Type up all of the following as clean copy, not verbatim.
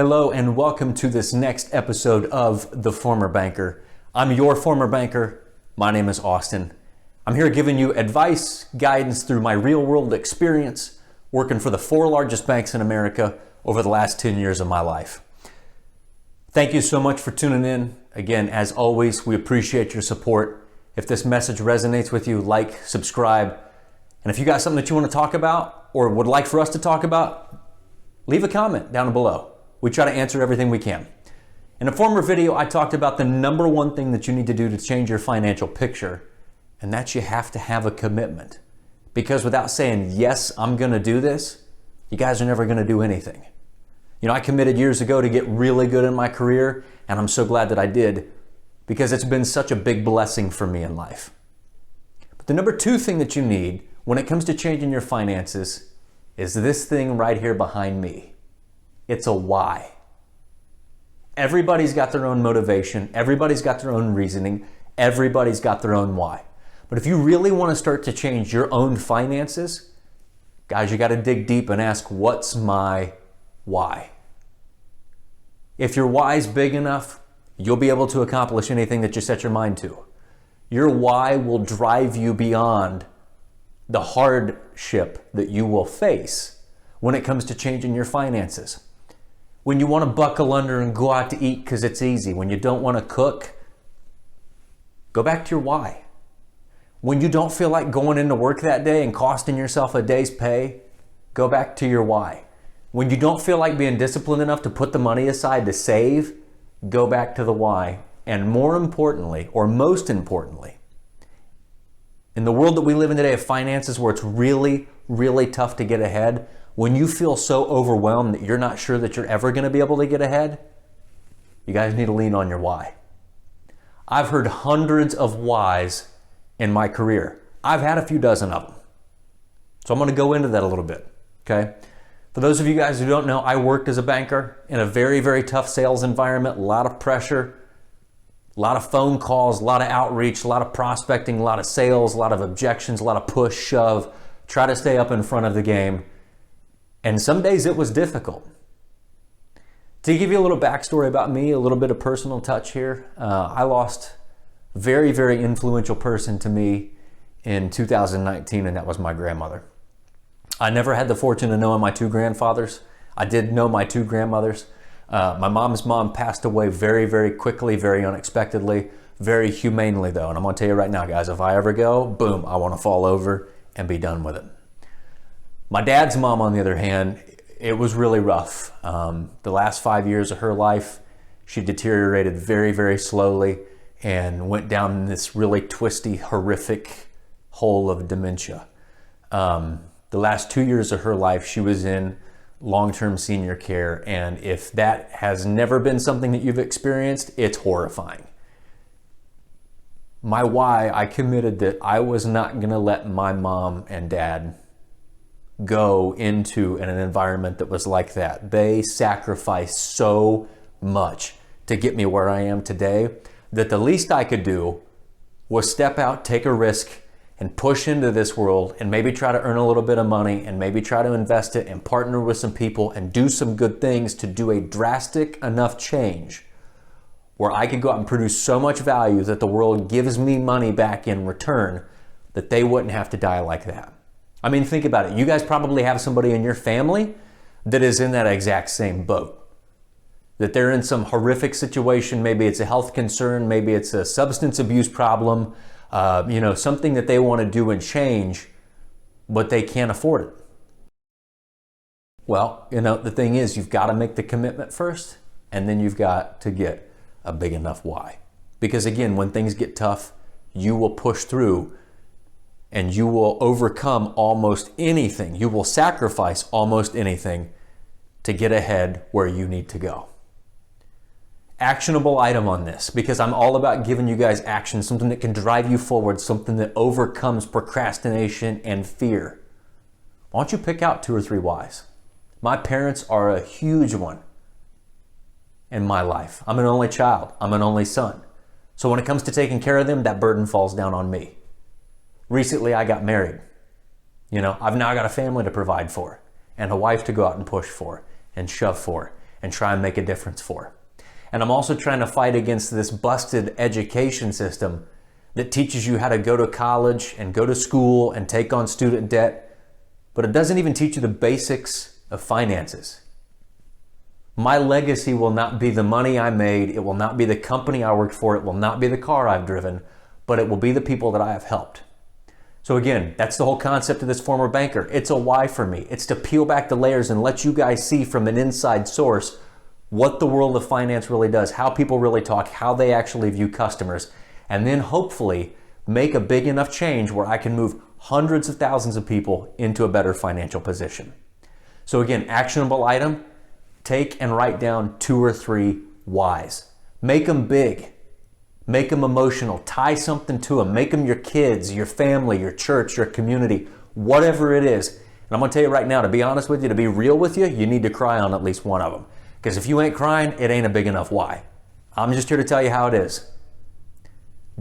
Hello and welcome to this next episode of The Former Banker. I'm your former banker. My name is Austin. I'm here giving you advice, guidance through my real world experience working for the 4 largest banks in America over the last 10 years of my life. Thank you so much for tuning in. Again, as always, we appreciate your support. If this message resonates with you, like, subscribe. And if you got something that you want to talk about or would like for us to talk about, leave a comment down below. We try to answer everything we can. In a former video, I talked about the number one thing that you need to do to change your financial picture, and that's you have to have a commitment. Because without saying, yes, I'm gonna do this, you guys are never gonna do anything. You know, I committed years ago to get really good in my career, and I'm so glad that I did, because it's been such a big blessing for me in life. But the number 2 thing that you need when it comes to changing your finances is this thing right here behind me. It's a why. Everybody's got their own motivation. Everybody's got their own reasoning. Everybody's got their own why. But if you really want to start to change your own finances, guys, you got to dig deep and ask, what's my why? If your why's big enough, you'll be able to accomplish anything that you set your mind to. Your why will drive you beyond the hardship that you will face when it comes to changing your finances. When you want to buckle under and go out to eat because it's easy, when you don't want to cook, go back to your why. When you don't feel like going into work that day and costing yourself a day's pay, go back to your why. When you don't feel like being disciplined enough to put the money aside to save, go back to the why. And more importantly, or most importantly, in the world that we live in today of finances where it's really, really tough to get ahead, when you feel so overwhelmed that you're not sure that you're ever going to be able to get ahead, you guys need to lean on your why. I've heard hundreds of whys in my career. I've had a few dozen of them. So I'm going to go into that a little bit, okay? For those of you guys who don't know, I worked as a banker in a very, very tough sales environment, a lot of pressure, a lot of phone calls, a lot of outreach, a lot of prospecting, a lot of sales, a lot of objections, a lot of push, shove, try to stay up in front of the game. And some days it was difficult. To give you a little backstory about me, a little bit of personal touch here, I lost a very, very influential person to me in 2019, and that was my grandmother. I never had the fortune of knowing my 2 grandfathers. I did know my 2 grandmothers. My mom's mom passed away very, very quickly, very unexpectedly, very humanely though. And I'm gonna tell you right now, guys, if I ever go, boom, I wanna fall over and be done with it. My dad's mom, on the other hand, it was really rough. The last 5 years of her life, she deteriorated very, very slowly and went down this really twisty, horrific hole of dementia. The last 2 years of her life, she was in long-term senior care. And if that has never been something that you've experienced, it's horrifying. My why, I committed that I was not gonna let my mom and dad go into an environment that was like that. They sacrificed so much to get me where I am today that the least I could do was step out, take a risk, and push into this world and maybe try to earn a little bit of money and maybe try to invest it and partner with some people and do some good things to do a drastic enough change where I could go out and produce so much value that the world gives me money back in return that they wouldn't have to die like that. I mean, think about it. You guys probably have somebody in your family that is in that exact same boat. That they're in some horrific situation. Maybe it's a health concern. Maybe it's a substance abuse problem. Something that they want to do and change, but they can't afford it. Well, the thing is, you've got to make the commitment first, and then you've got to get a big enough why. Because again, when things get tough, you will push through and you will overcome almost anything. You will sacrifice almost anything to get ahead where you need to go. Actionable item on this, because I'm all about giving you guys action, something that can drive you forward, something that overcomes procrastination and fear. Why don't you pick out 2 or 3 whys? My parents are a huge one in my life. I'm an only child. I'm an only son. So when it comes to taking care of them, that burden falls down on me. Recently, I got married. I've now got a family to provide for and a wife to go out and push for and shove for. and try and make a difference for. And I'm also trying to fight against this busted education system that teaches you how to go to college and go to school and take on student debt, but it doesn't even teach you the basics of finances. My legacy will not be the money I made, it will not be the company I worked for, it will not be the car I've driven, but it will be the people that I have helped. So again, that's the whole concept of this former banker. It's a why for me. It's to peel back the layers and let you guys see from an inside source what the world of finance really does, how people really talk, how they actually view customers, and then hopefully make a big enough change where I can move hundreds of thousands of people into a better financial position. So again, actionable item, take and write down 2 or 3 whys. Make them big, make them emotional, tie something to them, make them your kids, your family, your church, your community, whatever it is. And I'm gonna tell you right now, to be honest with you, to be real with you, you need to cry on at least one of them. Because if you ain't crying, it ain't a big enough why. I'm just here to tell you how it is.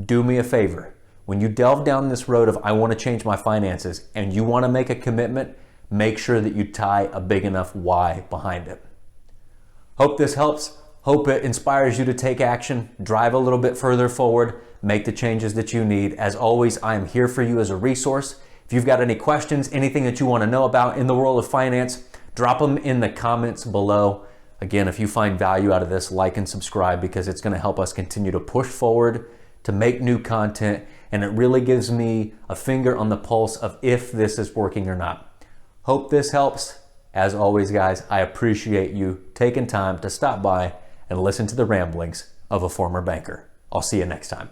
Do me a favor. When you delve down this road of I want to change my finances and you want to make a commitment, make sure that you tie a big enough why behind it. Hope this helps. Hope it inspires you to take action, drive a little bit further forward, make the changes that you need. As always, I am here for you as a resource. If you've got any questions, anything that you want to know about in the world of finance, drop them in the comments below. Again, if you find value out of this, like and subscribe because it's going to help us continue to push forward, to make new content, and it really gives me a finger on the pulse of if this is working or not. Hope this helps. As always, guys, I appreciate you taking time to stop by and listen to the ramblings of a former banker. I'll see you next time.